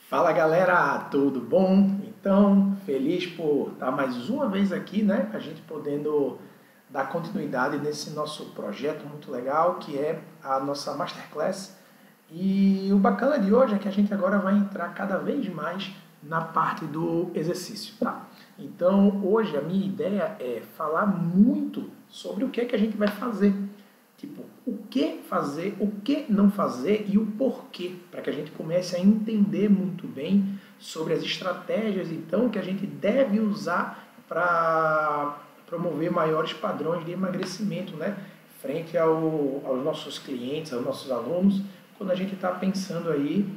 Fala galera, tudo bom? Então, feliz por estar mais uma vez aqui, né? A gente podendo dar continuidade nesse nosso projeto muito legal, que é a nossa Masterclass. E o bacana de hoje é que a gente agora vai entrar cada vez mais na parte do exercício, tá? Então, hoje a minha ideia é falar muito sobre o que é que a gente vai fazer. Tipo, o que fazer, o que não fazer e o porquê, para que a gente comece a entender muito bem sobre as estratégias, então, que a gente deve usar para promover maiores padrões de emagrecimento, né? Frente aos nossos clientes, aos nossos alunos, quando a gente está pensando aí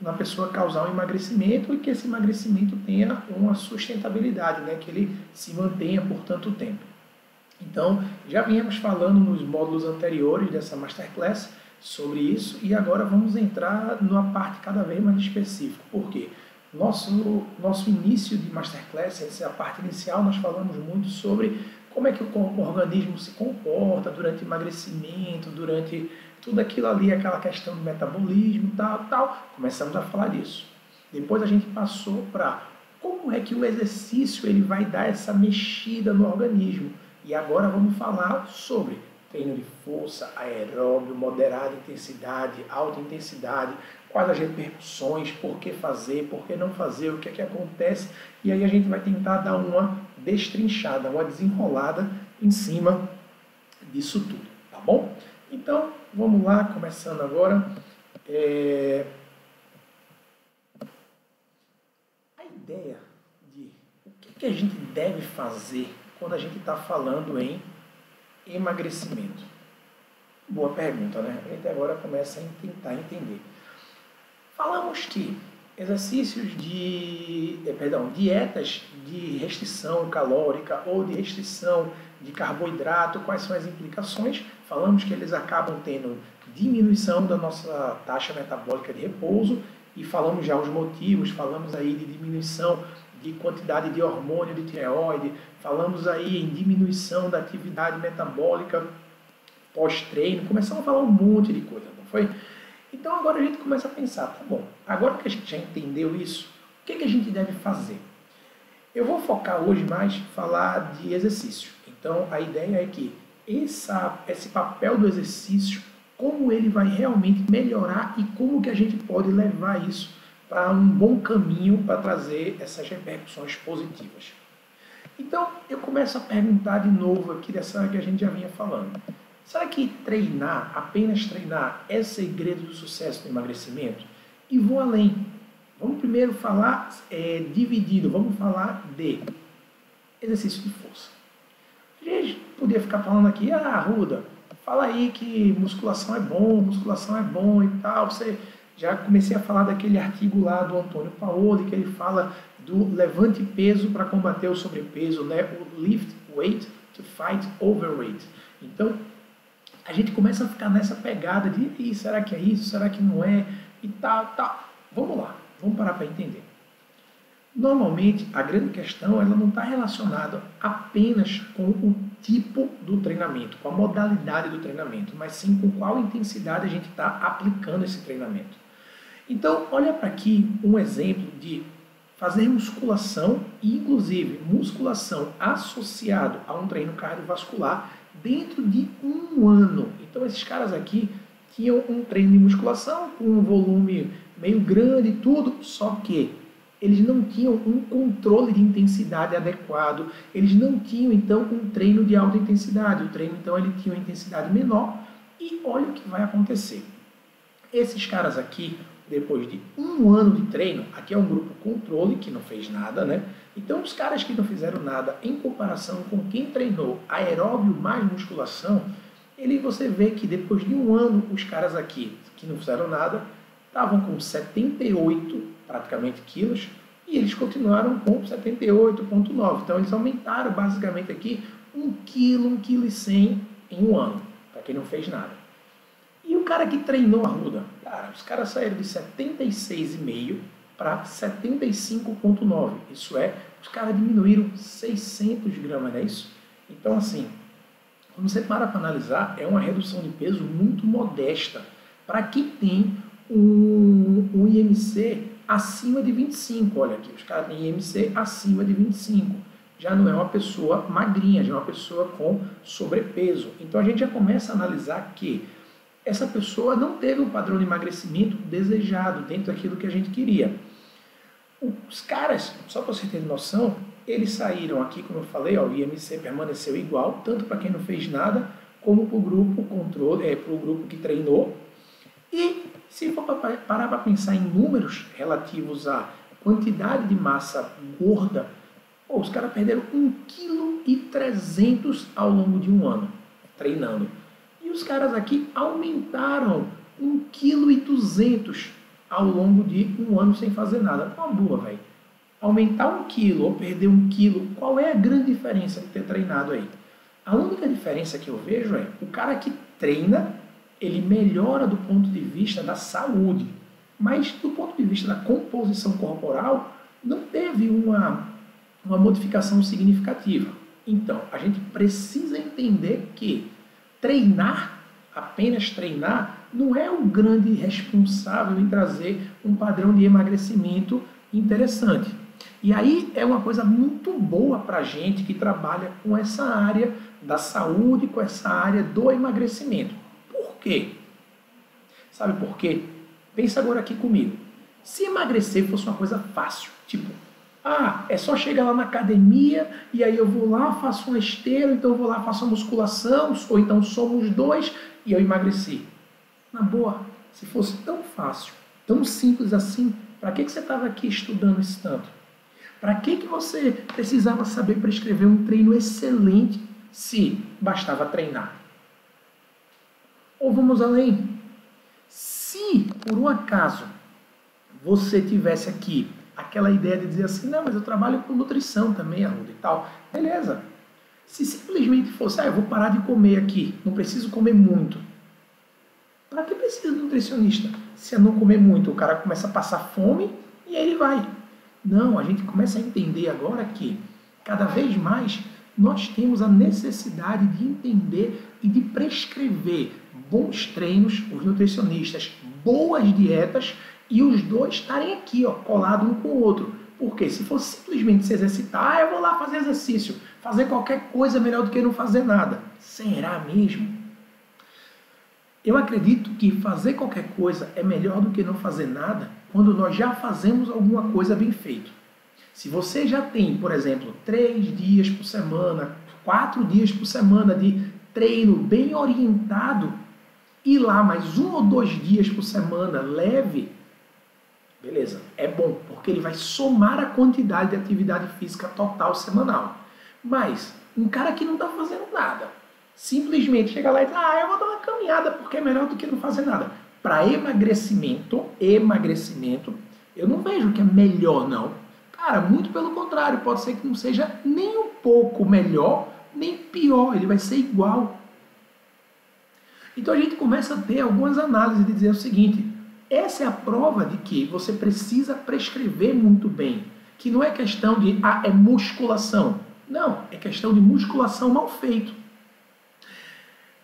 na pessoa causar um emagrecimento e que esse emagrecimento tenha uma sustentabilidade, né? Que ele se mantenha por tanto tempo. Então, já viemos falando nos módulos anteriores dessa Masterclass sobre isso e agora vamos entrar numa parte cada vez mais específica. Por quê? Nosso início de Masterclass, essa é a parte inicial, nós falamos muito sobre como é que o organismo se comporta durante o emagrecimento, durante tudo aquilo ali, aquela questão do metabolismo, tal. Começamos a falar disso. Depois a gente passou para como é que o exercício ele vai dar essa mexida no organismo. E agora vamos falar sobre treino de força, aeróbio, moderada intensidade, alta intensidade, quais as repercussões, por que fazer, por que não fazer, o que é que acontece. E aí a gente vai tentar dar uma destrinchada, uma desenrolada em cima disso tudo, tá bom? Então, vamos lá, começando agora. A ideia de o que a gente deve fazer quando a gente está falando em emagrecimento? Boa pergunta, né? A gente agora começa a tentar entender. Falamos que dietas de restrição calórica ou de restrição de carboidrato, quais são as implicações? Falamos que eles acabam tendo diminuição da nossa taxa metabólica de repouso e falamos já os motivos, falamos aí de diminuição de quantidade de hormônio de tireoide, falamos aí em diminuição da atividade metabólica pós-treino, começamos a falar um monte de coisa, não foi? Então agora a gente começa a pensar, tá bom, agora que a gente já entendeu isso, o que a gente deve fazer? Eu vou focar hoje mais falar de exercício. Então a ideia é que esse papel do exercício, como ele vai realmente melhorar e como que a gente pode levar isso para um bom caminho para trazer essas repercussões positivas. Então, eu começo a perguntar de novo aqui dessa que a gente já vinha falando. Será que apenas treinar, é segredo do sucesso no emagrecimento? E vou além. Vamos primeiro falar dividido, vamos falar de exercício de força. A gente podia ficar falando aqui, Ruda, fala aí que musculação é bom e tal, já comecei a falar daquele artigo lá do Antônio Paoli, que ele fala do levante peso para combater o sobrepeso, né? O lift weight to fight overweight. Então, a gente começa a ficar nessa pegada de será que é isso, será que não é, e tal. Vamos lá, vamos parar para entender. Normalmente, a grande questão ela não está relacionada apenas com o tipo do treinamento, com a modalidade do treinamento, mas sim com qual intensidade a gente está aplicando esse treinamento. Então, olha para aqui um exemplo de fazer musculação e, inclusive, musculação associado a um treino cardiovascular dentro de um ano. Então, esses caras aqui tinham um treino de musculação com um volume meio grande e tudo, só que eles não tinham um controle de intensidade adequado, eles não tinham, então, um treino de alta intensidade. O treino, então, ele tinha uma intensidade menor e olha o que vai acontecer. Esses caras aqui, depois de um ano de treino, aqui é um grupo controle que não fez nada, né? Então, os caras que não fizeram nada em comparação com quem treinou aeróbio mais musculação, você vê que depois de um ano, os caras aqui que não fizeram nada estavam com 78 praticamente quilos e eles continuaram com 78,9. Então, eles aumentaram basicamente aqui 1 kg, 1,1 kg em um ano, para quem não fez nada. E o cara que treinou a Ruda, os caras saíram de 76,5 para 75,9. Isso é, os caras diminuíram 600 gramas, não é isso? Então, assim, quando você para analisar, é uma redução de peso muito modesta para quem tem IMC acima de 25. Olha aqui, os caras têm IMC acima de 25. Já não é uma pessoa magrinha, já é uma pessoa com sobrepeso. Então a gente já começa a analisar que essa pessoa não teve um padrão de emagrecimento desejado dentro daquilo que a gente queria. Os caras, só para você ter noção, eles saíram aqui, como eu falei, ó, o IMC permaneceu igual, tanto para quem não fez nada, como para o grupo controle, para o grupo que treinou. E se for parar para pensar em números relativos à quantidade de massa gorda, os caras perderam 1,3 kg ao longo de um ano treinando. E os caras aqui aumentaram 1,2 kg ao longo de um ano sem fazer nada. Uma boa, velho. Aumentar 1 kg ou perder 1 kg, qual é a grande diferença de ter treinado aí? A única diferença que eu vejo é o cara que treina, ele melhora do ponto de vista da saúde, mas do ponto de vista da composição corporal, não teve uma modificação significativa. Então, a gente precisa entender que treinar, apenas treinar, não é o grande responsável em trazer um padrão de emagrecimento interessante. E aí é uma coisa muito boa para a gente que trabalha com essa área da saúde, com essa área do emagrecimento. Por quê? Sabe por quê? Pensa agora aqui comigo. Se emagrecer fosse uma coisa fácil, tipo, é só chegar lá na academia e aí eu vou lá, faço uma esteira, então eu vou lá, faço uma musculação, ou então somos dois e eu emagreci. Na boa, se fosse tão fácil, tão simples assim, para que você estava aqui estudando isso tanto? Para que você precisava saber prescrever um treino excelente se bastava treinar? Ou vamos além. Se, por um acaso, você tivesse aqui aquela ideia de dizer assim, não, mas eu trabalho com nutrição também, Arruda, e tal. Beleza. Se simplesmente fosse, eu vou parar de comer aqui, não preciso comer muito. Para que precisa de nutricionista? Se é não comer muito, o cara começa a passar fome e aí ele vai. Não, a gente começa a entender agora que, cada vez mais, nós temos a necessidade de entender e de prescrever bons treinos, os nutricionistas, boas dietas, e os dois estarem aqui, colados um com o outro. Porque se fosse simplesmente se exercitar, eu vou lá fazer exercício, fazer qualquer coisa é melhor do que não fazer nada. Será mesmo? Eu acredito que fazer qualquer coisa é melhor do que não fazer nada quando nós já fazemos alguma coisa bem feita. Se você já tem, por exemplo, 3 dias por semana, 4 dias por semana de treino bem orientado, e lá mais 1 ou 2 dias por semana leve, beleza, é bom, porque ele vai somar a quantidade de atividade física total semanal. Mas um cara que não está fazendo nada, simplesmente chega lá e diz, eu vou dar uma caminhada porque é melhor do que não fazer nada. Para emagrecimento, eu não vejo que é melhor, não. Cara, muito pelo contrário, pode ser que não seja nem um pouco melhor, nem pior, ele vai ser igual. Então a gente começa a ter algumas análises de dizer o seguinte, essa é a prova de que você precisa prescrever muito bem, que não é questão de, é musculação. Não, é questão de musculação mal feito.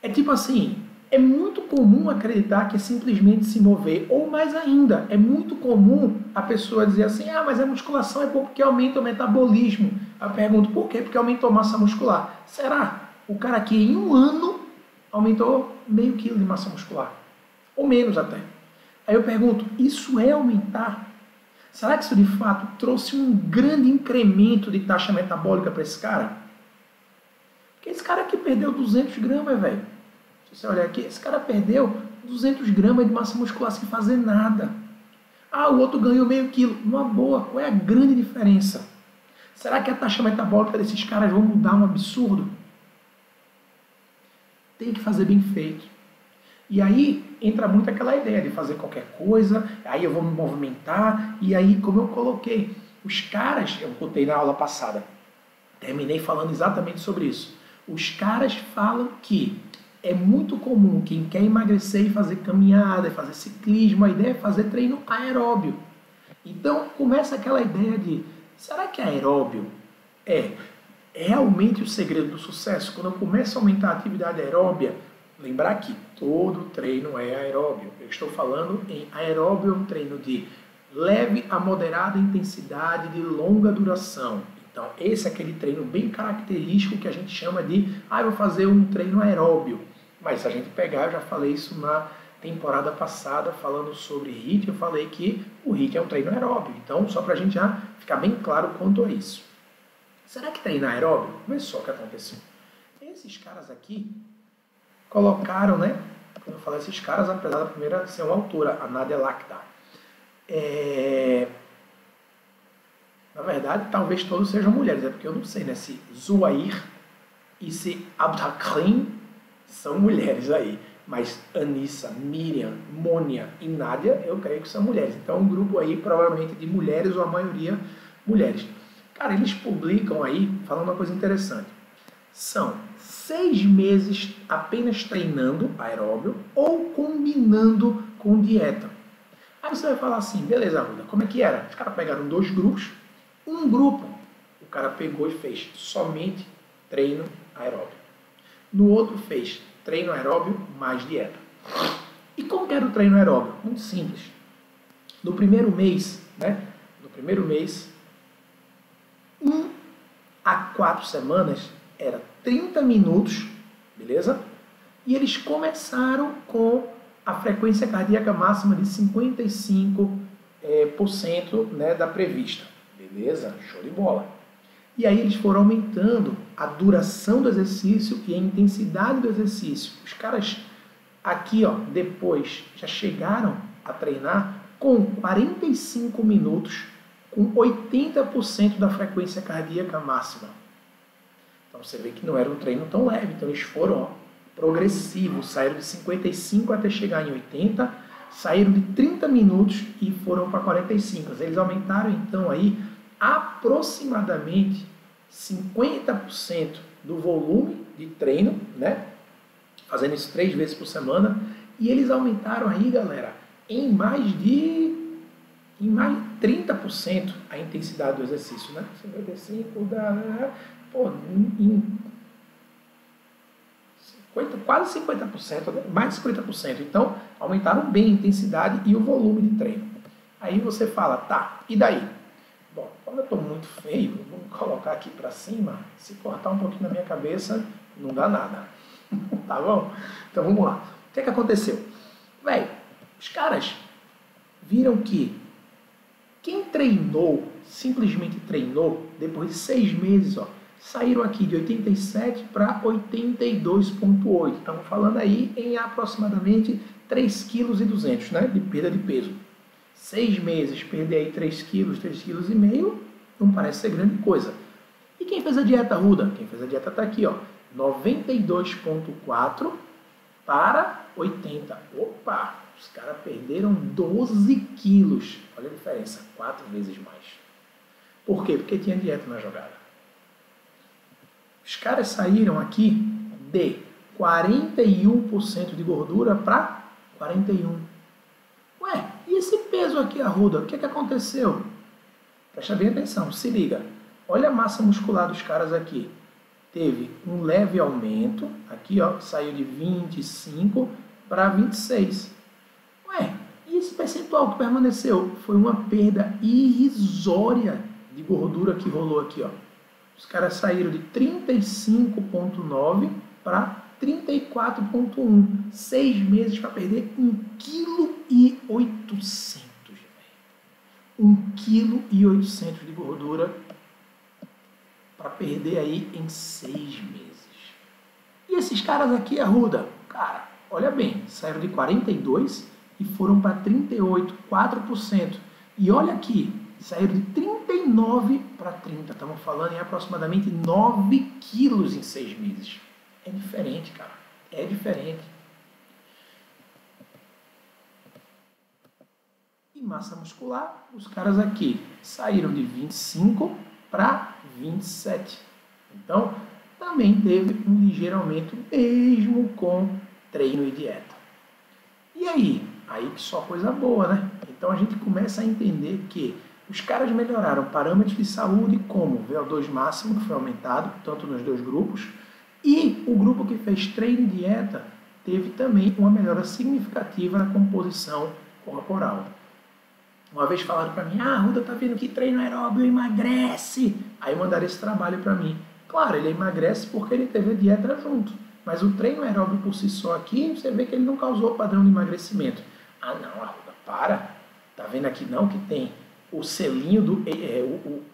É tipo assim, é muito comum acreditar que é simplesmente se mover, ou mais ainda, é muito comum a pessoa dizer assim, mas a musculação é porque aumenta o metabolismo. Eu pergunto, por quê? Porque aumentou a massa muscular. Será? O cara aqui em um ano aumentou meio quilo de massa muscular, ou menos até. Aí eu pergunto, isso é aumentar? Será que isso de fato trouxe um grande incremento de taxa metabólica para esse cara? Porque esse cara aqui perdeu 200 gramas, velho. Se você olhar aqui, esse cara perdeu 200 gramas de massa muscular sem fazer nada. O outro ganhou meio quilo. Numa boa, qual é a grande diferença? Será que a taxa metabólica desses caras vão mudar um absurdo? Tem que fazer bem feito. E aí entra muito aquela ideia de fazer qualquer coisa, aí eu vou me movimentar, e aí, como eu coloquei, os caras, eu botei na aula passada, terminei falando exatamente sobre isso. Os caras falam que é muito comum quem quer emagrecer e fazer caminhada, e fazer ciclismo, a ideia é fazer treino aeróbio. Então começa aquela ideia de, será que aeróbio é realmente o segredo do sucesso? Quando eu começo a aumentar a atividade aeróbia, lembrar que todo treino é aeróbio. Eu estou falando em aeróbio, um treino de leve a moderada intensidade de longa duração. Então, esse é aquele treino bem característico que a gente chama de, eu vou fazer um treino aeróbio. Mas se a gente pegar, eu já falei isso na temporada passada, falando sobre HIIT, eu falei que o HIIT é um treino aeróbio. Então, só para a gente já ficar bem claro quanto a isso. Será que treinar aeróbio? Vê só o que aconteceu. Esses caras aqui colocaram, né? Quando eu falo esses caras, apesar da primeira ser uma autora, a Nadia Lakhdar. Na verdade, talvez todos sejam mulheres, é porque eu não sei, né? Se Zuhair e se Abdakrim são mulheres aí. Mas Anissa, Miriam, Mônia e Nádia, eu creio que são mulheres. Então, um grupo aí, provavelmente, de mulheres, ou a maioria mulheres. Cara, eles publicam aí, falando uma coisa interessante. São 6 meses apenas treinando aeróbio ou combinando com dieta. Aí você vai falar assim, beleza, Arruda, como é que era? Os caras pegaram 2 grupos. Um grupo, o cara pegou e fez somente treino aeróbio. No outro fez treino aeróbio mais dieta. E como que era o treino aeróbio? Muito simples. No primeiro mês, 1 a 4 semanas, era 30 minutos, beleza? E eles começaram com a frequência cardíaca máxima de 55%, né, da prevista. Beleza? Show de bola. E aí eles foram aumentando a duração do exercício e a intensidade do exercício. Os caras aqui, ó, depois já chegaram a treinar com 45 minutos, com 80% da frequência cardíaca máxima. Então você vê que não era um treino tão leve. Então eles foram progressivos, saíram de 55 até chegar em 80, saíram de 30 minutos e foram para 45. Eles aumentaram então aí aproximadamente 50% do volume de treino, né? Fazendo isso 3 vezes por semana. E eles aumentaram aí, galera, em mais de 30% a intensidade do exercício, né? 55 dá, quase 50%, mais de 50%. Então, aumentaram bem a intensidade e o volume de treino. Aí você fala, tá, e daí? Bom, como eu estou muito feio, vou colocar aqui para cima, se cortar um pouquinho na minha cabeça, não dá nada. Tá bom? Então vamos lá. O que é que aconteceu? Véi, os caras viram que quem treinou, simplesmente treinou, depois de 6 meses, ó, saíram aqui de 87 para 82,8. Estamos falando aí em aproximadamente 3,2 kg, né, de perda de peso. 6 meses, perder aí 3 quilos, 3,5 kg, não parece ser grande coisa. E quem fez a dieta ruda? Quem fez a dieta está aqui, ó, 92,4 para 80. Opa, os caras perderam 12 quilos. Olha a diferença, 4 vezes mais. Por quê? Porque tinha dieta na jogada. Os caras saíram aqui de 41% de gordura para 41%. Ué, e esse peso aqui, Arruda, o que é que aconteceu? Presta bem atenção, se liga. Olha a massa muscular dos caras aqui. Teve um leve aumento, aqui ó, saiu de 25 para 26. Ué, e esse percentual que permaneceu? Foi uma perda irrisória de gordura que rolou aqui, ó. Os caras saíram de 35,9 para 34,1. 6 meses para perder 1,8 kg. 1,8 kg de gordura para perder aí em 6 meses. E esses caras aqui, Arruda, cara, olha bem, saíram de 42 e foram para 38, 4%. E olha aqui, saíram de 39 para 30. Estamos falando em aproximadamente 9 quilos em 6 meses. É diferente, cara. É diferente. E massa muscular, os caras aqui saíram de 25 para 27. Então, também teve um ligeiro aumento, mesmo com treino e dieta. E aí? Aí que só coisa boa, né? Então a gente começa a entender que os caras melhoraram parâmetros de saúde como o VO2 máximo, que foi aumentado, tanto nos 2 grupos, e o grupo que fez treino e dieta teve também uma melhora significativa na composição corporal. Uma vez falaram para mim, Ruda, tá vendo que treino aeróbio emagrece. Aí mandaram esse trabalho para mim. Claro, ele emagrece porque ele teve a dieta junto. Mas o treino aeróbio por si só aqui, você vê que ele não causou padrão de emagrecimento. Não, Arruda, para. Tá vendo aqui não que tem o selinho,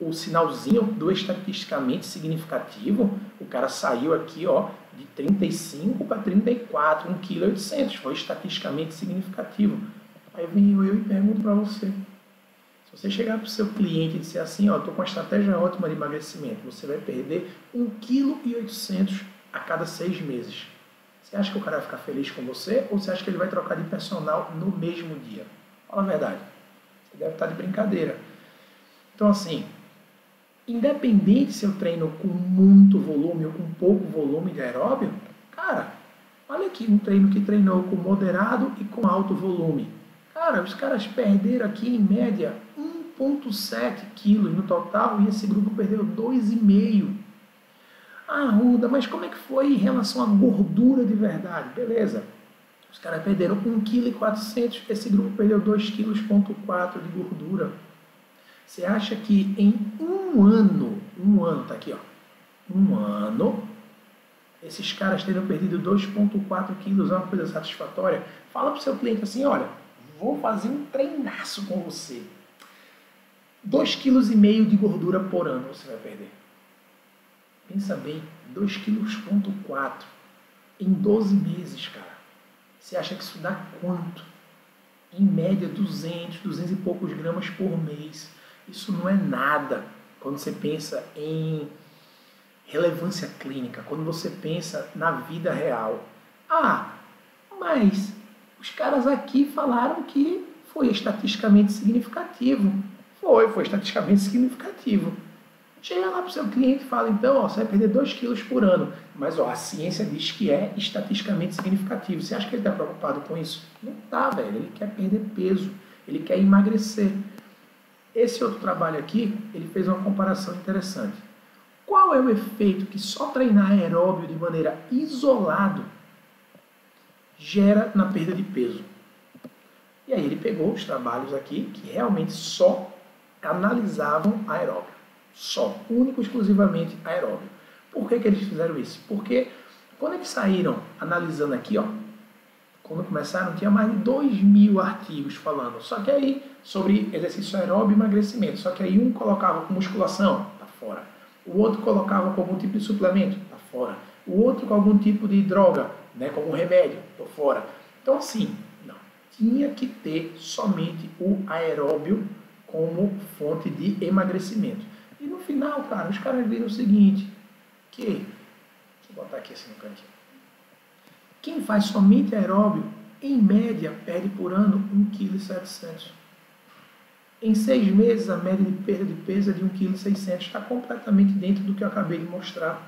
o sinalzinho do estatisticamente significativo? O cara saiu aqui, ó, de 35 para 34, 1,8 kg. Foi estatisticamente significativo. Aí venho eu e pergunto para você. Se você chegar para o seu cliente e disser assim, ó, estou com uma estratégia ótima de emagrecimento, você vai perder 1,8 kg a cada 6 meses. Você acha que o cara vai ficar feliz com você ou você acha que ele vai trocar de personal no mesmo dia? Fala a verdade. Você deve estar de brincadeira. Então, assim, independente se eu treino com muito volume ou com pouco volume de aeróbio, cara, olha aqui um treino que treinou com moderado e com alto volume. Cara, os caras perderam aqui em média 1,7 quilos no total e esse grupo perdeu 2,5. Ruda, mas como é que foi em relação à gordura de verdade? Beleza. Os caras perderam 1,4 kg, esse grupo perdeu 2,4 kg de gordura. Você acha que em um ano, tá aqui, ó, um ano, esses caras teriam perdido 2,4 quilos, é uma coisa satisfatória? Fala para o seu cliente assim, olha, vou fazer um treinaço com você. 2,5 kg de gordura por ano você vai perder. Pensa bem, 2,4 kg em 12 meses, cara. Você acha que isso dá quanto? Em média, 200 e poucos gramas por mês. Isso não é nada quando você pensa em relevância clínica, quando você pensa na vida real. Mas os caras aqui falaram que foi estatisticamente significativo. Foi estatisticamente significativo. Chega lá para o seu cliente e fala, então, ó, você vai perder 2 quilos por ano. Mas ó, a ciência diz que é estatisticamente significativo. Você acha que ele está preocupado com isso? Não está, velho. Ele quer perder peso. Ele quer emagrecer. Esse outro trabalho aqui, ele fez uma comparação interessante. Qual é o efeito que só treinar aeróbio de maneira isolada gera na perda de peso? E aí ele pegou os trabalhos aqui que realmente só analisavam aeróbio. Só, único, exclusivamente aeróbio. Por que eles fizeram isso? Porque quando eles saíram analisando aqui, ó, quando começaram, tinha mais de 2.000 artigos falando. Só que aí, sobre exercício aeróbio e emagrecimento. Só que aí um colocava com musculação, tá fora. O outro colocava com algum tipo de suplemento, tá fora. O outro com algum tipo de droga, né, como um remédio, tô fora. Então assim, não. Tinha que ter somente o aeróbio como fonte de emagrecimento. E no final, cara, os caras viram o seguinte, deixa eu botar aqui assim no cantinho. Quem faz somente aeróbio, em média, perde por ano 1,7 kg. Em 6 meses, a média de perda de peso é de 1,6 kg. Está completamente dentro do que eu acabei de mostrar.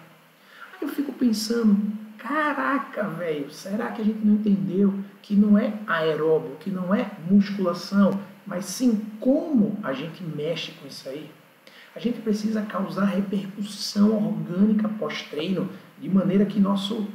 Aí eu fico pensando, caraca, velho, será que a gente não entendeu que não é aeróbio, que não é musculação, mas sim como a gente mexe com isso aí? A gente precisa causar repercussão orgânica pós-treino, de maneira que nosso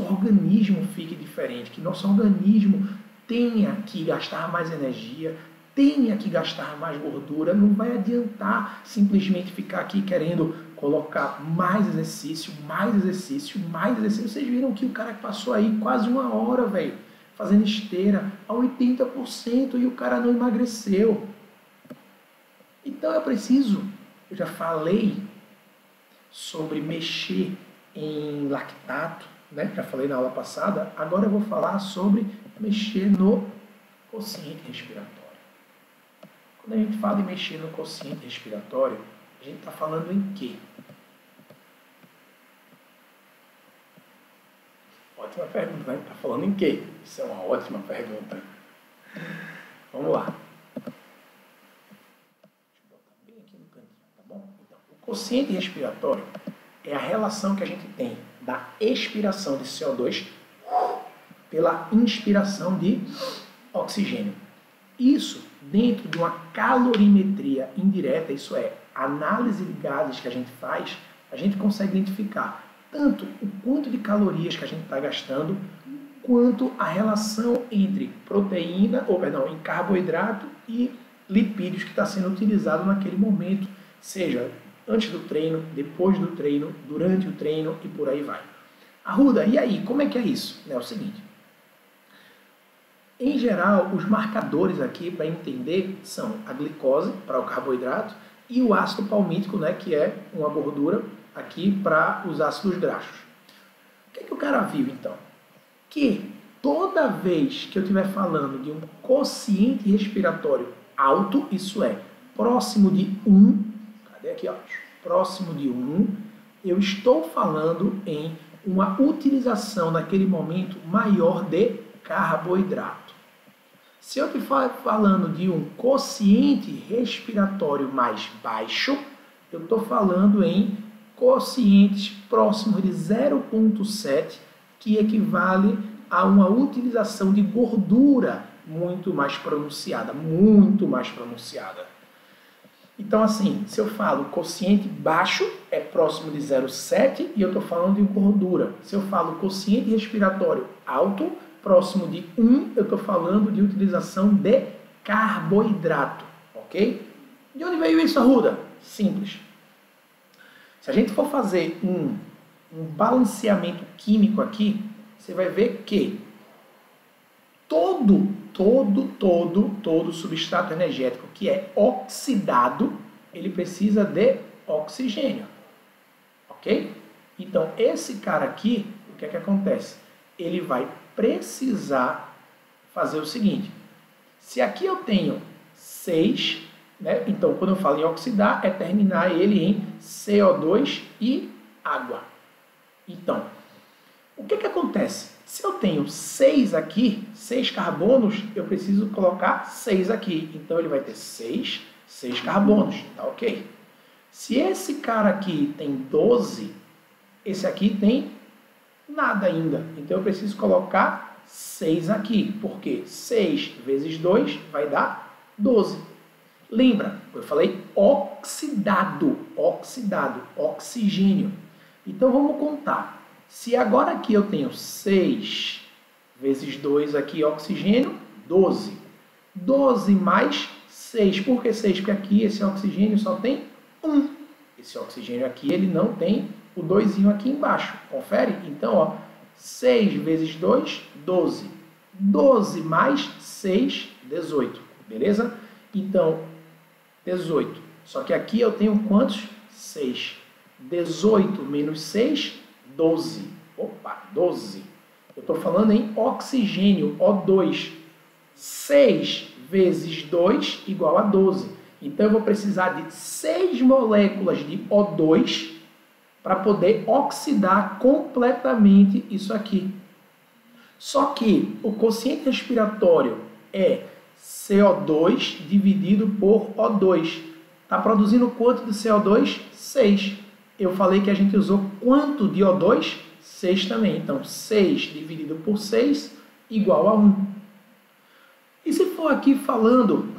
organismo fique diferente, que nosso organismo tenha que gastar mais energia, tenha que gastar mais gordura. Não vai adiantar simplesmente ficar aqui querendo colocar mais exercício, mais exercício, mais exercício. Vocês viram que o cara passou aí quase 1 hora, velho, fazendo esteira a 80% e o cara não emagreceu. Então eu já falei sobre mexer em lactato, né? Já falei na aula passada, agora eu vou falar sobre mexer no quociente respiratório. Quando a gente fala em mexer no quociente respiratório, a gente está falando em quê? Ótima pergunta, né? Está falando em quê? Isso é uma ótima pergunta. Vamos lá. O quociente respiratório é a relação que a gente tem da expiração de CO2 pela inspiração de oxigênio. Isso dentro de uma calorimetria indireta, isso é, análise de gases que a gente faz, a gente consegue identificar tanto o quanto de calorias que a gente está gastando, quanto a relação entre proteína, em carboidrato e lipídios que está sendo utilizado naquele momento, seja antes do treino, depois do treino, durante o treino e por aí vai. Arruda, e aí, como é que é isso? É o seguinte, em geral, os marcadores aqui para entender são a glicose, para o carboidrato, e o ácido palmítico, né, que é uma gordura aqui para os ácidos graxos. O que é que o cara viu, então? Que toda vez que eu estiver falando de um quociente respiratório alto, isso é, próximo de 1, cadê aqui, ó? Próximo de 1, eu estou falando em uma utilização naquele momento maior de carboidrato. Se eu estiver falando de um quociente respiratório mais baixo, eu estou falando em quocientes próximos de 0,7, que equivale a uma utilização de gordura muito mais pronunciada, Então, assim, se eu falo quociente baixo, é próximo de 0,7 e eu estou falando de gordura. Se eu falo quociente respiratório alto, próximo de 1, eu estou falando de utilização de carboidrato, ok? De onde veio isso, Arruda? Simples. Se a gente for fazer um balanceamento químico aqui, você vai ver que todo substrato energético que é oxidado, ele precisa de oxigênio, ok? Então, esse cara aqui, o que é que acontece? Ele vai precisar fazer o seguinte, se aqui eu tenho 6, né? Então, quando eu falo em oxidar, é terminar ele em CO2 e água. Então, o que é que acontece? Se eu tenho 6 aqui, 6 carbonos, eu preciso colocar 6 aqui. Então, ele vai ter 6 carbonos, tá ok? Se esse cara aqui tem 12, esse aqui tem nada ainda. Então, eu preciso colocar 6 aqui, porque 6 vezes 2 vai dar 12. Lembra, eu falei oxidado, oxigênio. Então, vamos contar. Se agora aqui eu tenho 6 vezes 2 aqui, oxigênio, 12. 12 mais 6. Por que 6? Porque aqui esse oxigênio só tem 1. Esse oxigênio aqui, ele não tem o 2 aqui embaixo. Confere? Então, ó, 6 vezes 2, 12. 12 mais 6, 18. Beleza? Então, 18. Só que aqui eu tenho quantos? 6. 18 menos 6, 12. Opa, 12. Eu estou falando em oxigênio, O2. 6 vezes 2 igual a 12. Então, eu vou precisar de 6 moléculas de O2 para poder oxidar completamente isso aqui. Só que o quociente respiratório é CO2 dividido por O2. Está produzindo quanto de CO2? 6. Eu falei que a gente usou quanto de O2? 6 também. Então, 6 dividido por 6 igual a 1. E se for aqui falando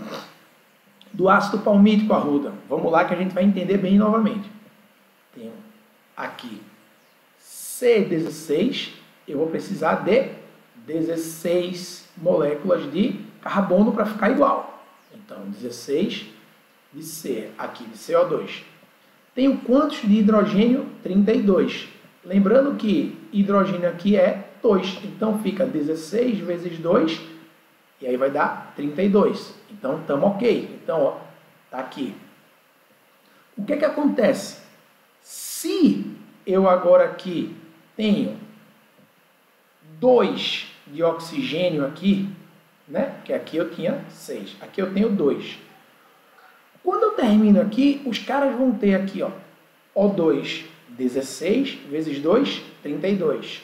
do ácido palmítico, Arruda? Vamos lá que a gente vai entender bem novamente. Tenho aqui C16, eu vou precisar de 16 moléculas de carbono para ficar igual. Então, 16 de C, aqui de CO2. Tenho quantos de hidrogênio? 32. Lembrando que hidrogênio aqui é 2. Então, fica 16 vezes 2, e aí vai dar 32. Então, estamos ok. Então, ó, tá aqui. O que que acontece? Se eu agora aqui tenho 2 de oxigênio aqui, né? Porque aqui eu tinha 6. Aqui eu tenho 2. Quando eu termino aqui, os caras vão ter aqui, ó, O2, 16 vezes 2, 32.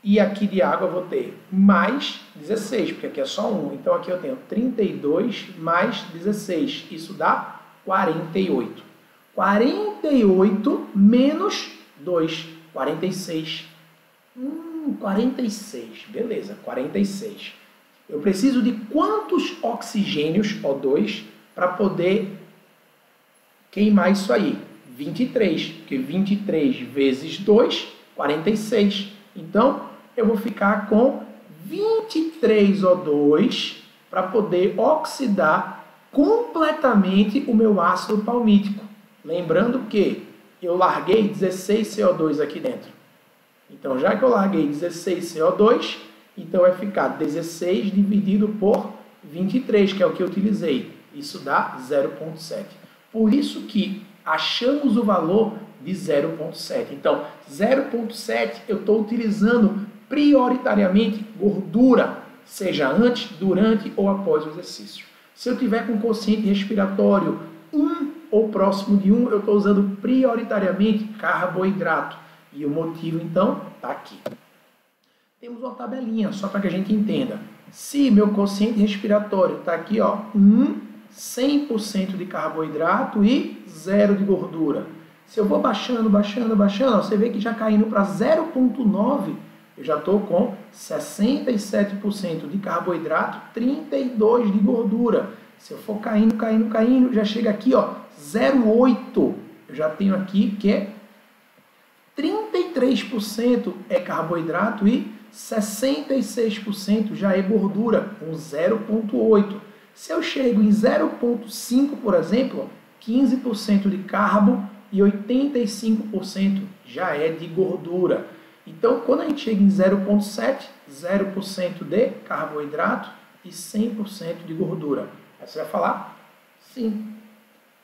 E aqui de água eu vou ter mais 16, porque aqui é só 1. Então aqui eu tenho 32 mais 16. Isso dá 48. 48 menos 2, 46. 46. Beleza, 46. Eu preciso de quantos oxigênios, O2, para poder queimar isso aí? 23, porque 23 vezes 2, 46. Então, eu vou ficar com 23 O2 para poder oxidar completamente o meu ácido palmítico. Lembrando que eu larguei 16 CO2 aqui dentro. Então, já que eu larguei 16 CO2, então vai ficar 16 dividido por 23, que é o que eu utilizei. Isso dá 0,7. Por isso que achamos o valor de 0,7. Então, 0,7 eu estou utilizando prioritariamente gordura, seja antes, durante ou após o exercício. Se eu tiver com quociente respiratório 1 ou próximo de 1, eu estou usando prioritariamente carboidrato. E o motivo, então, está aqui. Temos uma tabelinha, só para que a gente entenda. Se meu quociente respiratório está aqui, ó, 100% de carboidrato e 0 de gordura. Se eu vou baixando, ó, você vê que já caindo para 0,9, eu já estou com 67% de carboidrato, 32% de gordura. Se eu for caindo, já chega aqui, ó, 0,8. Eu já tenho aqui que é 33% é carboidrato e 66% já é gordura, com 0,8. Se eu chego em 0,5, por exemplo, 15% de carbo e 85% já é de gordura. Então, quando a gente chega em 0,7, 0% de carboidrato e 100% de gordura. Aí você vai falar, sim.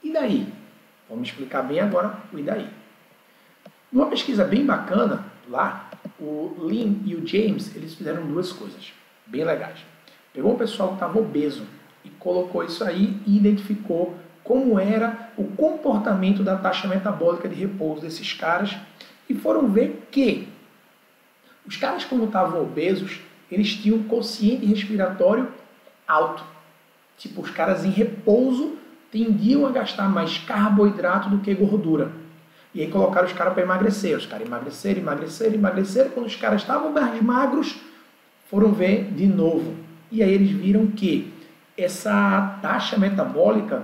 E daí? Vamos explicar bem agora o e daí. Numa pesquisa bem bacana, lá, o Lin e o James, eles fizeram duas coisas bem legais. Pegou um pessoal que estava obeso e colocou isso aí e identificou como era o comportamento da taxa metabólica de repouso desses caras e foram ver que os caras, como estavam obesos, eles tinham um quociente respiratório alto. Tipo, os caras em repouso tendiam a gastar mais carboidrato do que gordura. E aí colocaram os caras para emagrecer. Os caras emagreceram. Quando os caras estavam mais magros, foram ver de novo. E aí eles viram que essa taxa metabólica,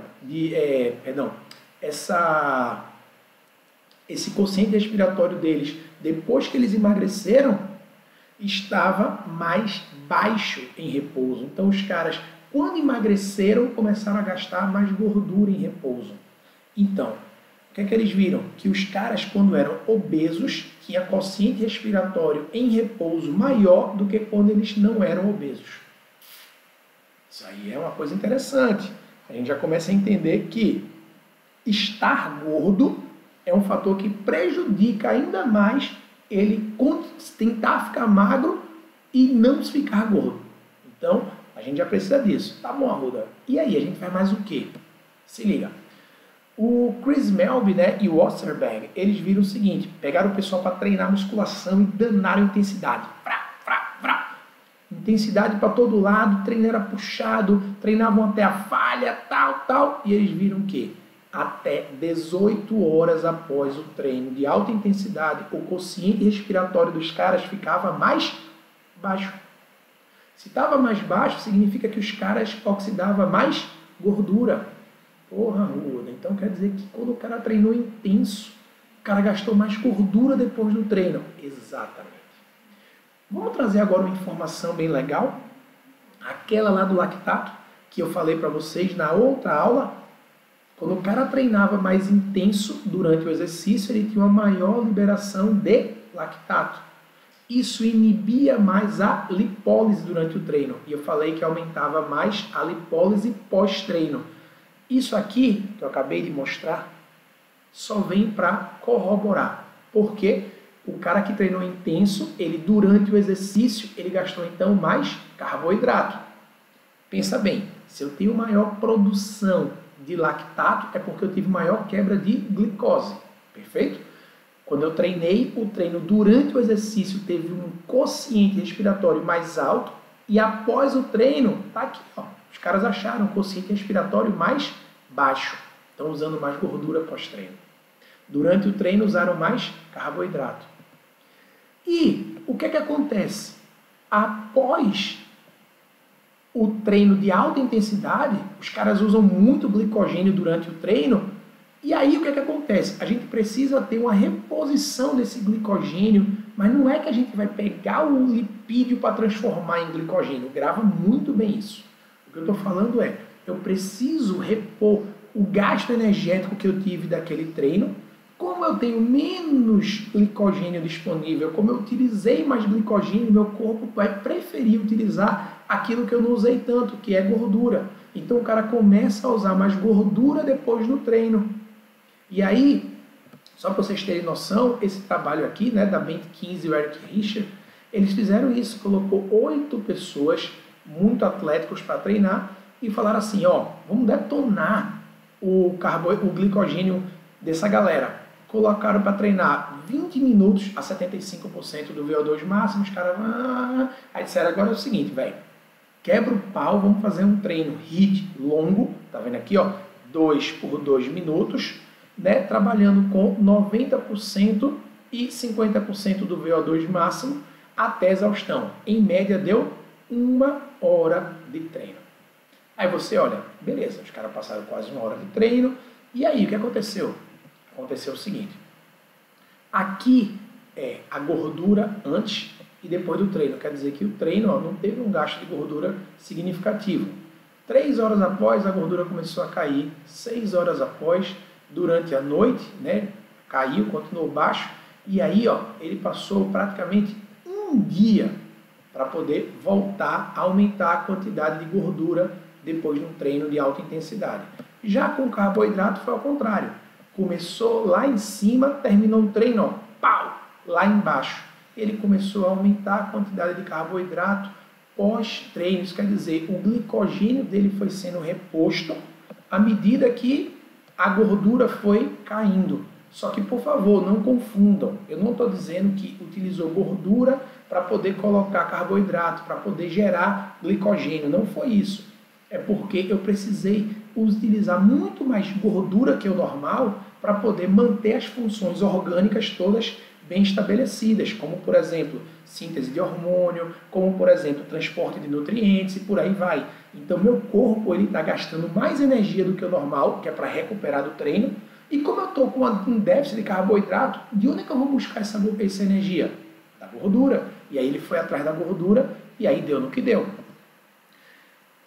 esse quociente respiratório deles, depois que eles emagreceram, estava mais baixo em repouso. Então os caras, quando emagreceram, começaram a gastar mais gordura em repouso. Então, o que é que eles viram? Que os caras, quando eram obesos, tinham quociente respiratório em repouso maior do que quando eles não eram obesos. Isso aí é uma coisa interessante. A gente já começa a entender que estar gordo é um fator que prejudica ainda mais ele tentar ficar magro e não ficar gordo. Então, a gente já precisa disso. Tá bom, Arruda. E aí, a gente faz mais o quê? Se liga. O Chris Melby, né, e o Osterberg, eles viram o seguinte, pegaram o pessoal para treinar musculação e danaram intensidade. Intensidade para todo lado, o treino era puxado, treinavam até a falha, tal. E eles viram que até 18 horas após o treino de alta intensidade, o quociente respiratório dos caras ficava mais baixo. Se estava mais baixo, significa que os caras oxidavam mais gordura. Porra, Ruda, então quer dizer que quando o cara treinou intenso, o cara gastou mais gordura depois do treino. Exatamente. Vamos trazer agora uma informação bem legal. Aquela lá do lactato, que eu falei para vocês na outra aula. Quando o cara treinava mais intenso durante o exercício, ele tinha uma maior liberação de lactato. Isso inibia mais a lipólise durante o treino. E eu falei que aumentava mais a lipólise pós-treino. Isso aqui, que eu acabei de mostrar, só vem para corroborar. Porque o cara que treinou intenso, ele durante o exercício, ele gastou então mais carboidrato. Pensa bem, se eu tenho maior produção de lactato, é porque eu tive maior quebra de glicose. Perfeito? Quando eu treinei, o treino durante o exercício teve um quociente respiratório mais alto e após o treino, tá aqui, ó, os caras acharam um quociente respiratório mais baixo. Estão usando mais gordura pós-treino. Durante o treino usaram mais carboidrato. E o que é que acontece? Após o treino de alta intensidade, os caras usam muito glicogênio durante o treino, e aí o que é que acontece? A gente precisa ter uma reposição desse glicogênio, mas não é que a gente vai pegar o lipídio para transformar em glicogênio. Grava muito bem isso. O que eu estou falando é, eu preciso repor o gasto energético que eu tive daquele treino. Como eu tenho menos glicogênio disponível, como eu utilizei mais glicogênio, meu corpo vai preferir utilizar aquilo que eu não usei tanto, que é gordura. Então o cara começa a usar mais gordura depois do treino. E aí, só para vocês terem noção, esse trabalho aqui, né, da Bent 15 e o Eric Richer, eles fizeram isso, colocou 8 pessoas muito atléticos para treinar e falaram assim, ó, vamos detonar o glicogênio dessa galera. Colocaram para treinar 20 minutos a 75% do VO2 máximo, os caras... Aí disseram, agora é o seguinte, velho, quebra o pau, vamos fazer um treino HIIT longo, tá vendo aqui, ó, 2 por 2 minutos, né, trabalhando com 90% e 50% do VO2 máximo até exaustão. Em média deu 1 hora de treino. Aí você olha, beleza, os caras passaram quase 1 hora de treino, e aí o que aconteceu? Aconteceu o seguinte, aqui é a gordura antes e depois do treino, quer dizer que o treino não teve um gasto de gordura significativo. 3 horas após a gordura começou a cair, 6 horas após, durante a noite, né, caiu, continuou baixo, e aí ele passou praticamente um dia para poder voltar a aumentar a quantidade de gordura depois de um treino de alta intensidade. Já com o carboidrato foi ao contrário. Começou lá em cima, terminou o treino, pau, lá embaixo. Ele começou a aumentar a quantidade de carboidrato pós-treino. Isso quer dizer, o glicogênio dele foi sendo reposto à medida que a gordura foi caindo. Só que, por favor, não confundam. Eu não estou dizendo que utilizou gordura para poder colocar carboidrato, para poder gerar glicogênio. Não foi isso. É porque eu precisei utilizar muito mais gordura que o normal para poder manter as funções orgânicas todas bem estabelecidas, como, por exemplo, síntese de hormônio, como, por exemplo, transporte de nutrientes e por aí vai. Então, meu corpo está gastando mais energia do que o normal, que é para recuperar do treino, e como eu estou com um déficit de carboidrato, de onde é que eu vou buscar essa energia? Da gordura. E aí ele foi atrás da gordura e aí deu no que deu.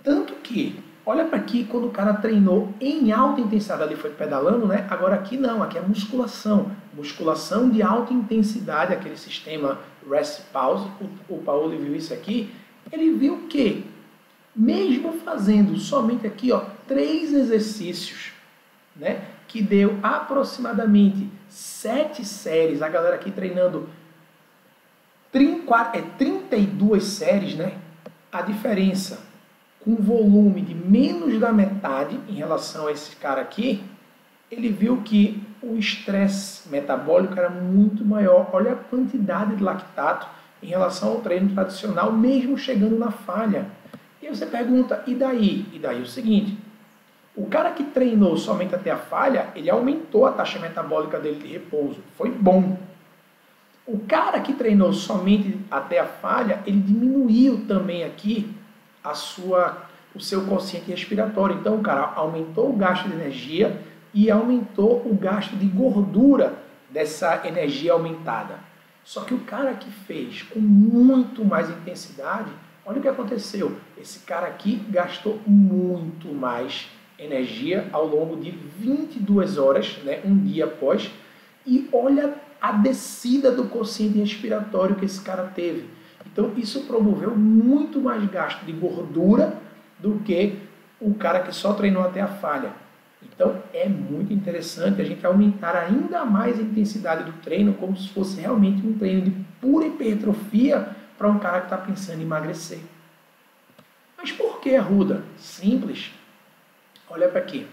Tanto que, olha para aqui, quando o cara treinou em alta intensidade, ele foi pedalando, né? Agora aqui não, aqui é musculação. Musculação de alta intensidade, aquele sistema rest pause. O Paulo viu isso aqui. Ele viu que, mesmo fazendo somente aqui, 3 exercícios, né? Que deu aproximadamente 7 séries, a galera aqui treinando 32 séries, né? A diferença com volume de menos da metade em relação a esse cara aqui, ele viu que o estresse metabólico era muito maior. Olha a quantidade de lactato em relação ao treino tradicional, mesmo chegando na falha. E você pergunta, e daí? E daí é o seguinte, o cara que treinou somente até a falha, ele aumentou a taxa metabólica dele de repouso. Foi bom. O cara que treinou somente até a falha, ele diminuiu também aqui o seu quociente respiratório. Então, o cara aumentou o gasto de energia e aumentou o gasto de gordura dessa energia aumentada. Só que o cara que fez com muito mais intensidade, olha o que aconteceu. Esse cara aqui gastou muito mais energia ao longo de 22 horas, né, um dia após, e olha a descida do quociente respiratório que esse cara teve. Então, isso promoveu muito mais gasto de gordura do que o cara que só treinou até a falha. Então, é muito interessante a gente aumentar ainda mais a intensidade do treino, como se fosse realmente um treino de pura hipertrofia para um cara que está pensando em emagrecer. Mas por que, Arruda? Simples. Olha para aqui.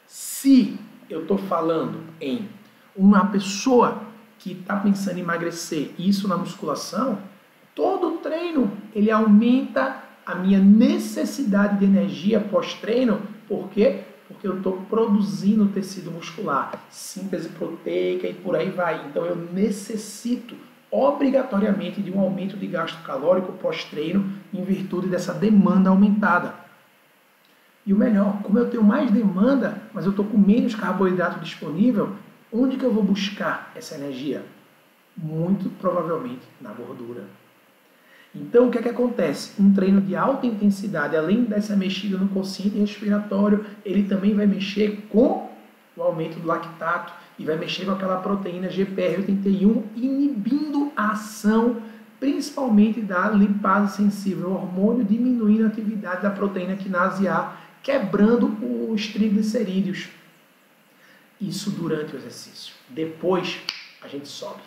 Se eu estou falando em uma pessoa que está pensando em emagrecer, isso na musculação, todo treino ele aumenta a minha necessidade de energia pós-treino. Por quê? Porque eu estou produzindo tecido muscular, síntese proteica e por aí vai. Então eu necessito obrigatoriamente de um aumento de gasto calórico pós-treino em virtude dessa demanda aumentada. E o melhor, como eu tenho mais demanda, mas eu estou com menos carboidrato disponível, onde que eu vou buscar essa energia? Muito provavelmente na gordura. Então, o que é que acontece? Um treino de alta intensidade, além dessa mexida no quociente respiratório, ele também vai mexer com o aumento do lactato e vai mexer com aquela proteína GPR81, inibindo a ação principalmente da lipase sensível, o hormônio diminuindo a atividade da proteína quinase A, quebrando os triglicerídeos. Isso durante o exercício. Depois, a gente sobe.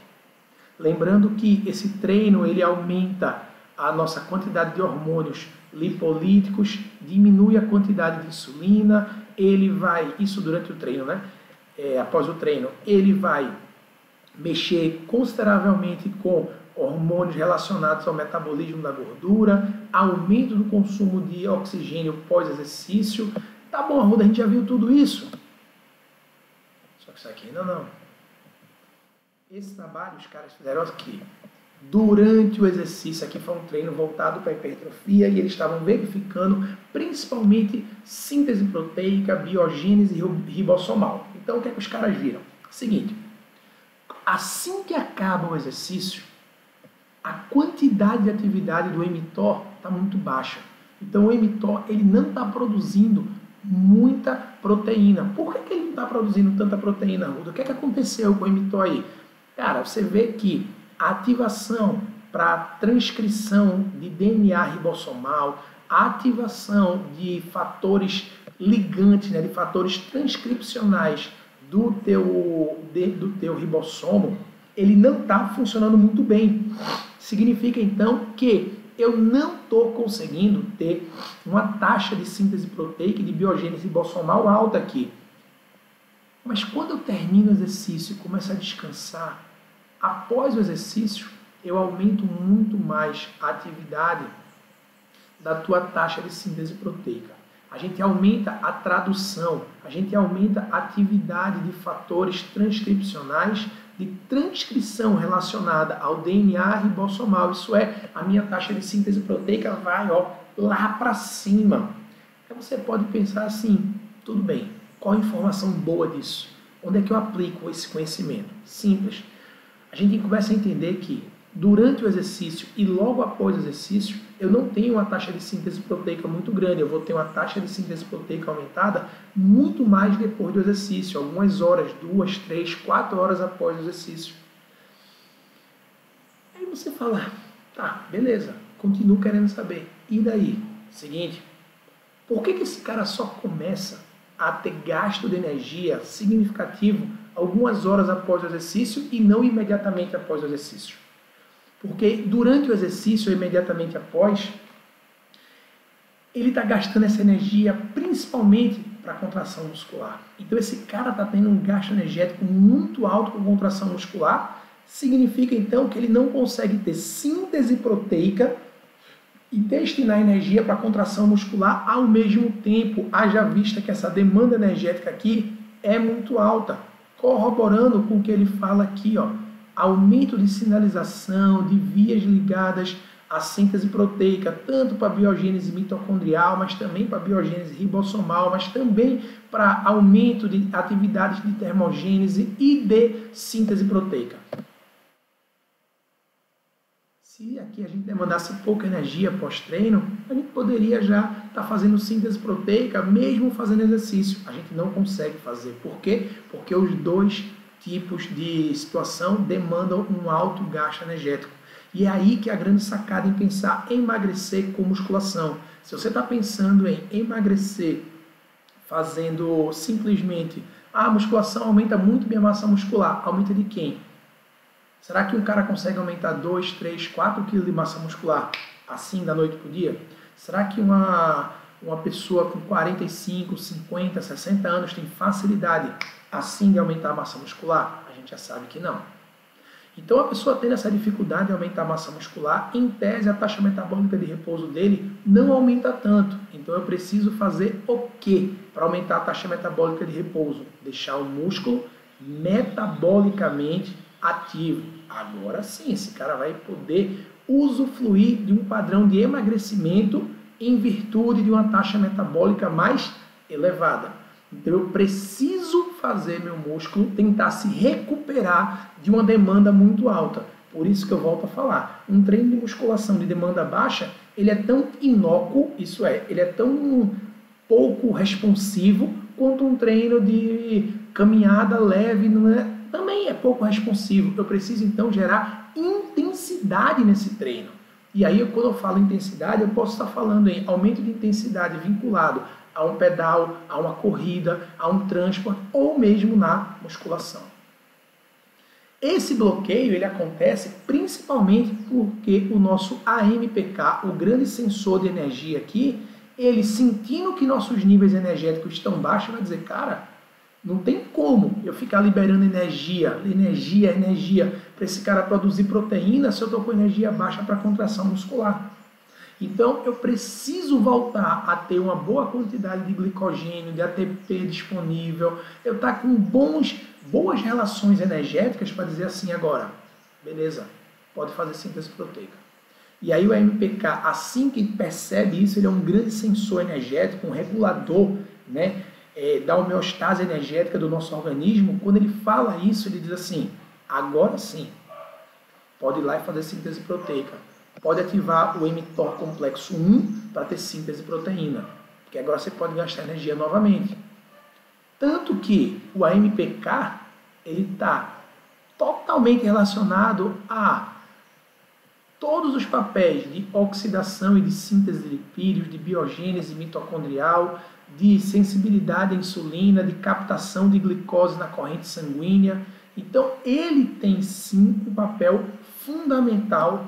Lembrando que esse treino, ele aumenta a nossa quantidade de hormônios lipolíticos, diminui a quantidade de insulina, ele vai, isso durante o treino, né? Após o treino, ele vai mexer consideravelmente com hormônios relacionados ao metabolismo da gordura, aumento do consumo de oxigênio pós-exercício. Tá bom, Arruda, a gente já viu tudo isso. Só que isso aqui ainda não. Esse trabalho os caras fizeram aqui. Durante o exercício, aqui foi um treino voltado para a hipertrofia e eles estavam verificando principalmente síntese proteica, biogênese ribossomal. Então, o que é que os caras viram? Seguinte, assim que acaba o exercício, a quantidade de atividade do mTOR está muito baixa. Então, o mTOR ele não está produzindo muita proteína. Por que ele não está produzindo tanta proteína, Ruda? O que é que aconteceu com o mTOR aí? Cara, você vê que a ativação para transcrição de DNA ribossomal, a ativação de fatores ligantes, né, de fatores transcripcionais do teu ribossomo, ele não está funcionando muito bem. Significa, então, que eu não estou conseguindo ter uma taxa de síntese proteica e de biogênese ribossomal alta aqui. Mas quando eu termino o exercício e começo a descansar, após o exercício, eu aumento muito mais a atividade da tua taxa de síntese proteica. A gente aumenta a tradução, a gente aumenta a atividade de fatores transcripcionais de transcrição relacionada ao DNA ribossomal. Isso é, a minha taxa de síntese proteica vai lá para cima. Aí você pode pensar assim, tudo bem, qual a informação boa disso? Onde é que eu aplico esse conhecimento? Simples. A gente começa a entender que durante o exercício e logo após o exercício, eu não tenho uma taxa de síntese proteica muito grande, eu vou ter uma taxa de síntese proteica aumentada muito mais depois do exercício, algumas horas, 2, 3, 4 horas após o exercício. Aí você fala, tá, beleza, continuo querendo saber. E daí? Seguinte, por que esse cara só começa a ter gasto de energia significativo algumas horas após o exercício e não imediatamente após o exercício? Porque durante o exercício, ou imediatamente após, ele está gastando essa energia principalmente para a contração muscular. Então esse cara está tendo um gasto energético muito alto com contração muscular, significa então que ele não consegue ter síntese proteica e destinar energia para a contração muscular ao mesmo tempo, haja vista que essa demanda energética aqui é muito alta, corroborando com o que ele fala aqui, aumento de sinalização de vias ligadas à síntese proteica, tanto para a biogênese mitocondrial, mas também para a biogênese ribossomal, mas também para aumento de atividades de termogênese e de síntese proteica. Se aqui a gente demandasse pouca energia pós-treino, a gente poderia já estar fazendo síntese proteica, mesmo fazendo exercício. A gente não consegue fazer. Por quê? Porque os dois tipos de situação demandam um alto gasto energético. E é aí que é a grande sacada em pensar em emagrecer com musculação. Se você está pensando em emagrecer fazendo simplesmente a musculação aumenta muito minha massa muscular, aumenta de quem? Será que um cara consegue aumentar 2, 3, 4 kg de massa muscular assim da noite para o dia? Será que uma pessoa com 45, 50, 60 anos tem facilidade assim de aumentar a massa muscular? A gente já sabe que não. Então a pessoa tendo essa dificuldade de aumentar a massa muscular, em tese a taxa metabólica de repouso dele não aumenta tanto. Então eu preciso fazer o quê para aumentar a taxa metabólica de repouso? Deixar o músculo metabolicamente ativo. Agora sim, esse cara vai poder usufruir de um padrão de emagrecimento em virtude de uma taxa metabólica mais elevada. Então eu preciso fazer meu músculo tentar se recuperar de uma demanda muito alta. Por isso que eu volto a falar. Um treino de musculação de demanda baixa, ele é tão inócuo, isso é, ele é tão pouco responsivo quanto um treino de caminhada leve, não é? Também é pouco responsivo. Eu preciso, então, gerar intensidade nesse treino. E aí, quando eu falo intensidade, eu posso estar falando em aumento de intensidade vinculado a um pedal, a uma corrida, a um transporte ou mesmo na musculação. Esse bloqueio ele acontece principalmente porque o nosso AMPK, o grande sensor de energia aqui, ele sentindo que nossos níveis energéticos estão baixos, vai dizer, cara, não tem como eu ficar liberando energia para esse cara produzir proteína se eu estou com energia baixa para contração muscular. Então, eu preciso voltar a ter uma boa quantidade de glicogênio, de ATP disponível, eu estar com boas relações energéticas para dizer assim agora, beleza, pode fazer síntese proteica. E aí o AMPK, assim que percebe isso, ele é um grande sensor energético, um regulador, né, da homeostase energética do nosso organismo. Quando ele fala isso, ele diz assim, agora sim, pode ir lá e fazer síntese proteica. Pode ativar o mTOR complexo 1 para ter síntese proteína, porque agora você pode gastar energia novamente. Tanto que o AMPK ele está totalmente relacionado a todos os papéis de oxidação e de síntese de lipídios, de biogênese mitocondrial, de sensibilidade à insulina, de captação de glicose na corrente sanguínea. Então, ele tem sim um papel fundamental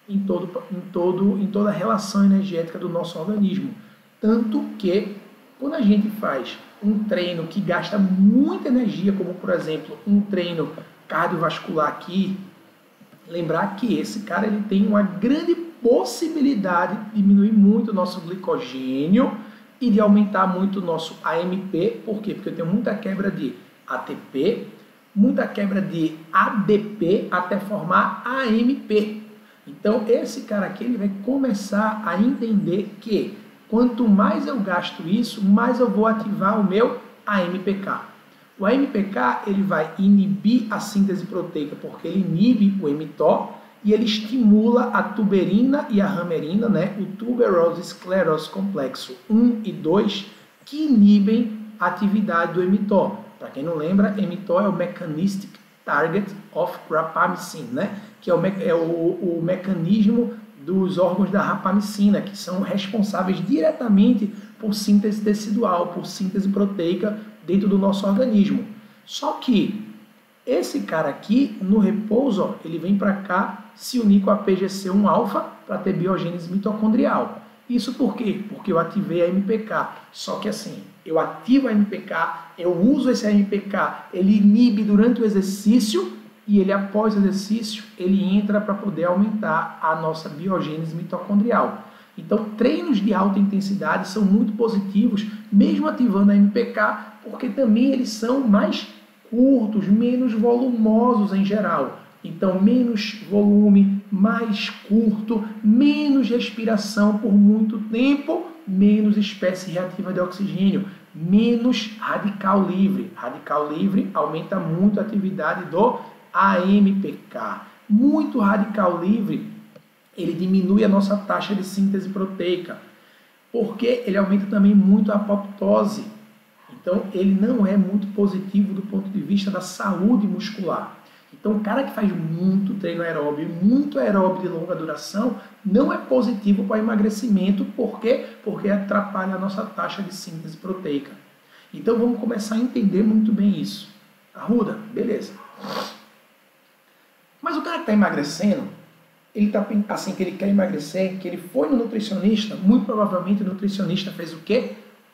em toda a relação energética do nosso organismo. Tanto que, quando a gente faz um treino que gasta muita energia, como, por exemplo, um treino cardiovascular aqui, lembrar que esse cara ele tem uma grande possibilidade de diminuir muito o nosso glicogênio e de aumentar muito o nosso AMP. Por quê? Porque eu tenho muita quebra de ATP, muita quebra de ADP até formar AMP. Então, esse cara aqui ele vai começar a entender que quanto mais eu gasto isso, mais eu vou ativar o meu AMPK. O AMPK ele vai inibir a síntese proteica porque ele inibe o mTOR e ele estimula a tuberina e a ramerina, né? O tuberose sclerose complexo 1 e 2, que inibem a atividade do mTOR. Para quem não lembra, mTOR é o Mechanistic Target of Rapamycin, né? Que é o mecanismo dos órgãos da rapamicina, que são responsáveis diretamente por síntese tecidual, por síntese proteica dentro do nosso organismo. Só que esse cara aqui, no repouso, ó, ele vem para cá se unir com a PGC1-alfa para ter biogênese mitocondrial. Isso por quê? Porque eu ativei a AMPK. Só que assim, eu ativo a AMPK, eu uso esse AMPK, ele inibe durante o exercício e ele, após o exercício, ele entra para poder aumentar a nossa biogênese mitocondrial. Então, treinos de alta intensidade são muito positivos, mesmo ativando a AMPK, porque também eles são mais curtos, menos volumosos em geral. Então, menos volume, mais curto, menos respiração por muito tempo, menos espécie reativa de oxigênio, menos radical livre. Radical livre aumenta muito a atividade do AMPK. Muito radical livre, ele diminui a nossa taxa de síntese proteica, porque ele aumenta também muito a apoptose. Então, ele não é muito positivo do ponto de vista da saúde muscular. Então, o cara que faz muito treino aeróbio, muito aeróbio de longa duração, não é positivo para emagrecimento. Por quê? Porque atrapalha a nossa taxa de síntese proteica. Então, vamos começar a entender muito bem isso. Arruda, beleza. Mas o cara que está emagrecendo, ele está assim que ele quer emagrecer, que ele foi no nutricionista, muito provavelmente o nutricionista fez o quê?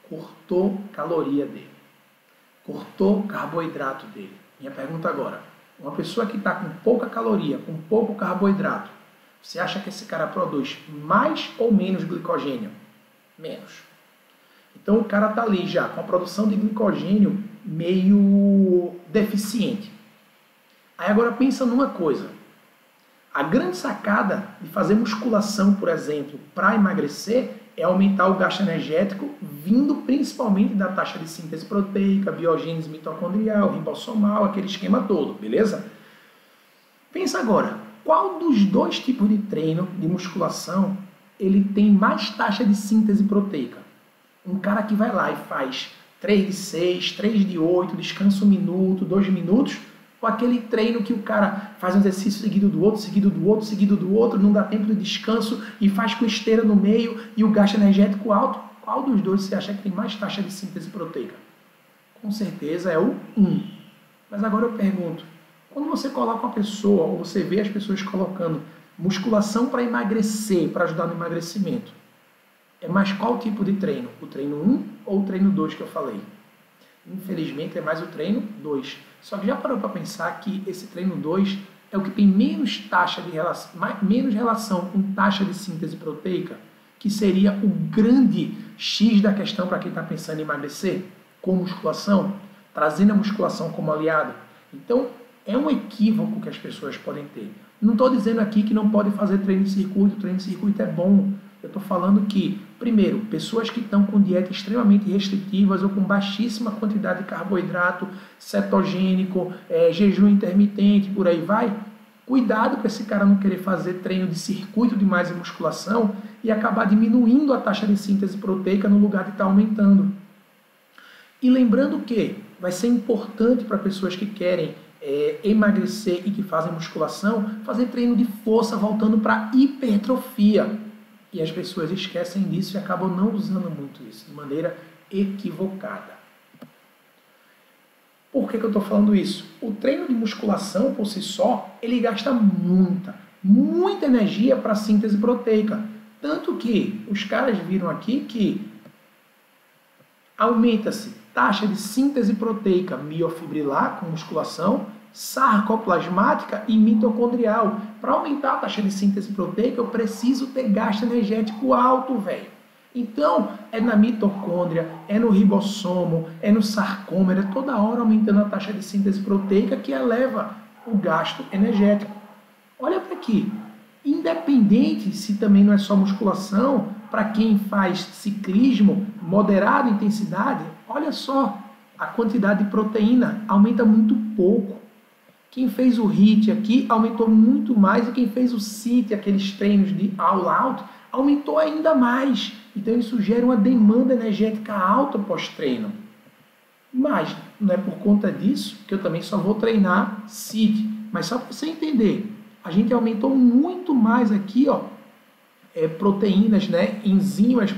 Cortou caloria dele. Cortou carboidrato dele. Minha pergunta agora, uma pessoa que está com pouca caloria, com pouco carboidrato, você acha que esse cara produz mais ou menos glicogênio? Menos. Então o cara está ali já com a produção de glicogênio meio deficiente. Aí agora pensa numa coisa. A grande sacada de fazer musculação, por exemplo, para emagrecer é aumentar o gasto energético vindo principalmente da taxa de síntese proteica, biogênese mitocondrial, ribossomal, aquele esquema todo, beleza? Pensa agora, qual dos dois tipos de treino, de musculação, ele tem mais taxa de síntese proteica? Um cara que vai lá e faz 3 de 6, 3 de 8, descansa 1 minuto, 2 minutos, ou aquele treino que o cara faz um exercício seguido do outro, seguido do outro, seguido do outro, não dá tempo de descanso e faz com esteira no meio e o gasto energético alto? Qual dos dois você acha que tem mais taxa de síntese proteica? Com certeza é o 1. Mas agora eu pergunto, quando você coloca uma pessoa, ou você vê as pessoas colocando musculação para emagrecer, para ajudar no emagrecimento, é mais qual tipo de treino? O treino 1 ou o treino 2 que eu falei? Infelizmente é mais o treino 2. Só que já parou para pensar que esse treino 2 é o que tem menos taxa de relação, menos relação com taxa de síntese proteica, que seria o grande X da questão para quem está pensando em emagrecer, com musculação, trazendo a musculação como aliado. Então, é um equívoco que as pessoas podem ter. Não estou dizendo aqui que não pode fazer treino de circuito, treino de circuito é bom. Eu estou falando que, primeiro, pessoas que estão com dieta extremamente restritivas ou com baixíssima quantidade de carboidrato, cetogênico, jejum intermitente, por aí vai, cuidado para esse cara não querer fazer treino de circuito demais em musculação e acabar diminuindo a taxa de síntese proteica no lugar de estar aumentando. E lembrando que vai ser importante para pessoas que querem emagrecer e que fazem musculação, fazer treino de força voltando para hipertrofia. E as pessoas esquecem disso e acabam não usando muito isso, de maneira equivocada. Por que eu estou falando isso? O treino de musculação, por si só, ele gasta muita energia para a síntese proteica. Tanto que os caras viram aqui que aumenta-se taxa de síntese proteica miofibrilar com musculação, sarcoplasmática e mitocondrial. Para aumentar a taxa de síntese proteica, eu preciso ter gasto energético alto, velho. Então, é na mitocôndria, é no ribossomo, é no sarcômero, é toda hora aumentando a taxa de síntese proteica que eleva o gasto energético. Olha para aqui. Independente se também não é só musculação, para quem faz ciclismo, moderada intensidade, olha só, a quantidade de proteína aumenta muito pouco. Quem fez o HIIT aqui aumentou muito mais e quem fez o CIT, aqueles treinos de all out, aumentou ainda mais. Então isso gera uma demanda energética alta pós-treino. Mas não é por conta disso que eu também só vou treinar CIT. Mas só para você entender, a gente aumentou muito mais aqui, ó, proteínas, né? Enzimas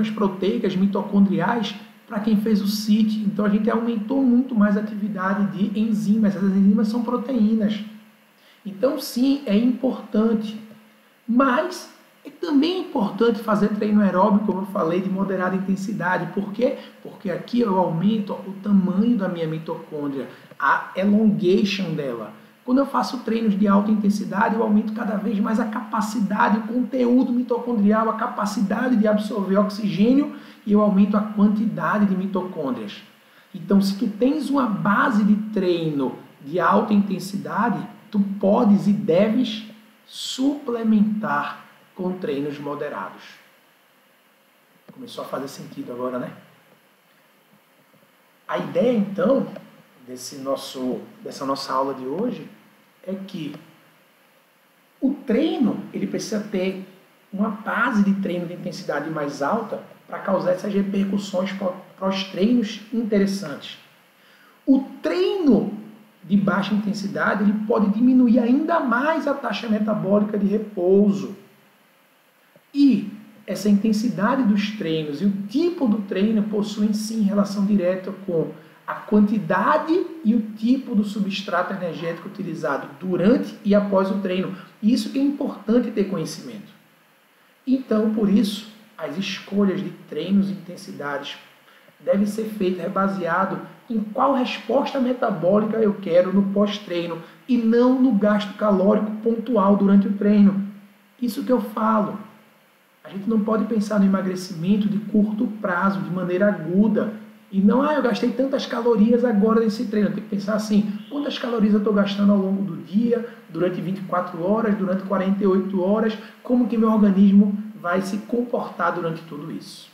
proteicas mitocondriais para quem fez o CIT. Então a gente aumentou muito mais a atividade de enzimas. Essas enzimas são proteínas. Então sim, é importante. Mas é também importante fazer treino aeróbico, como eu falei, de moderada intensidade. Por quê? Porque aqui eu aumento o tamanho da minha mitocôndria, a elongation dela. Quando eu faço treinos de alta intensidade, eu aumento cada vez mais a capacidade, o conteúdo mitocondrial, a capacidade de absorver oxigênio e eu aumento a quantidade de mitocôndrias. Então, se tu tens uma base de treino de alta intensidade, tu podes e deves suplementar com treinos moderados. Começou a fazer sentido agora, né? A ideia, então, dessa nossa aula de hoje é que o treino ele precisa ter uma base de treino de intensidade mais alta para causar essas repercussões pós-treinos interessantes. O treino de baixa intensidade ele pode diminuir ainda mais a taxa metabólica de repouso. E essa intensidade dos treinos e o tipo do treino possuem sim relação direta com a quantidade e o tipo do substrato energético utilizado durante e após o treino. Isso que é importante ter conhecimento. Então, por isso, as escolhas de treinos e intensidades devem ser feitas baseado em qual resposta metabólica eu quero no pós-treino e não no gasto calórico pontual durante o treino. Isso que eu falo. A gente não pode pensar no emagrecimento de curto prazo, de maneira aguda. E não, eu gastei tantas calorias agora nesse treino. Tem que pensar assim, quantas calorias eu estou gastando ao longo do dia, durante 24 horas, durante 48 horas, como que meu organismo vai se comportar durante tudo isso.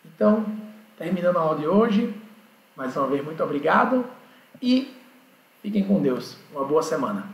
Então, terminando a aula de hoje, mais uma vez, muito obrigado e Fiquem com Deus. Uma boa semana.